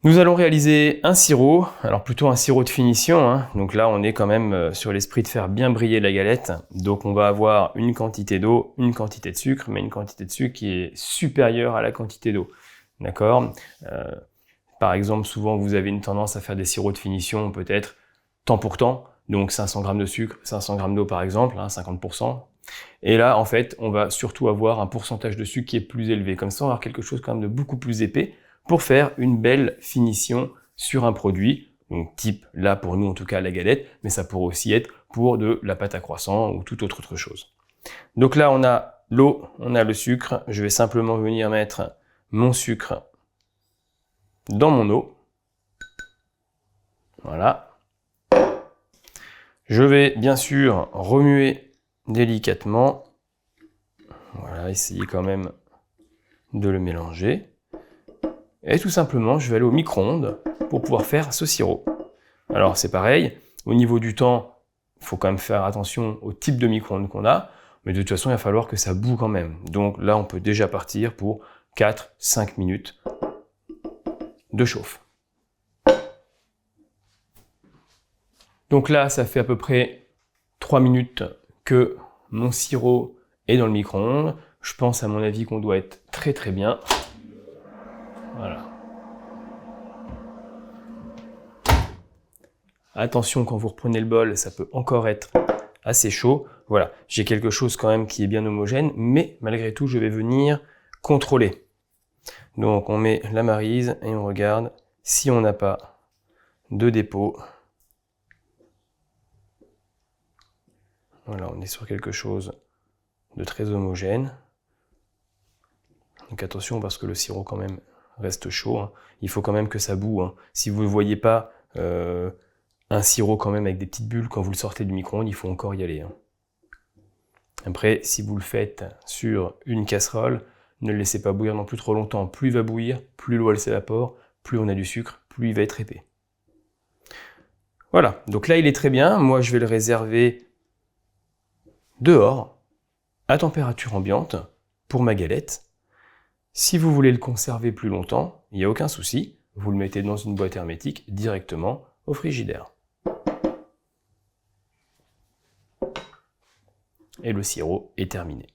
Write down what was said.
Nous allons réaliser un sirop, alors plutôt un sirop de finition, hein. Donc là on est quand même sur l'esprit de faire bien briller la galette. Donc on va avoir une quantité d'eau, une quantité de sucre, mais une quantité de sucre qui est supérieure à la quantité d'eau. D'accord? Par exemple, souvent vous avez une tendance à faire des sirops de finition peut-être temps pour temps, donc 500 g de sucre, 500 g d'eau par exemple, hein, 50%. Et là en fait on va surtout avoir un pourcentage de sucre qui est plus élevé, comme ça on va avoir quelque chose quand même de beaucoup plus épais, pour faire une belle finition sur un produit, donc type, là pour nous en tout cas la galette, mais ça pourrait aussi être pour de la pâte à croissant ou toute autre chose. Donc là on a l'eau, on a le sucre, je vais simplement venir mettre mon sucre dans mon eau, voilà. Je vais bien sûr remuer délicatement, voilà, essayer quand même de le mélanger. Et tout simplement, je vais aller au micro-ondes pour pouvoir faire ce sirop. Alors c'est pareil, au niveau du temps, il faut quand même faire attention au type de micro-ondes qu'on a, mais de toute façon, il va falloir que ça bout quand même. Donc là, on peut déjà partir pour 4-5 minutes de chauffe. Donc là, ça fait à peu près 3 minutes que mon sirop est dans le micro-ondes. Je pense à mon avis qu'on doit être très bien. Voilà. Attention, quand vous reprenez le bol, ça peut encore être assez chaud. Voilà, j'ai quelque chose quand même qui est bien homogène, mais malgré tout, je vais venir contrôler. Donc on met la maryse et on regarde si on n'a pas de dépôt. Voilà, on est sur quelque chose de très homogène. Donc attention parce que le sirop quand même reste chaud, hein. Il faut quand même que ça bout, hein. Si vous ne voyez pas un sirop quand même avec des petites bulles quand vous le sortez du micro-ondes, il faut encore y aller, hein. Après, si vous le faites sur une casserole, ne le laissez pas bouillir non plus trop longtemps. Plus il va bouillir, plus l'eau elle s'évapore, plus on a du sucre, plus il va être épais. Voilà, donc là il est très bien. Moi je vais le réserver dehors, à température ambiante, pour ma galette. Si vous voulez le conserver plus longtemps, il n'y a aucun souci. Vous le mettez dans une boîte hermétique directement au frigidaire. Et le sirop est terminé.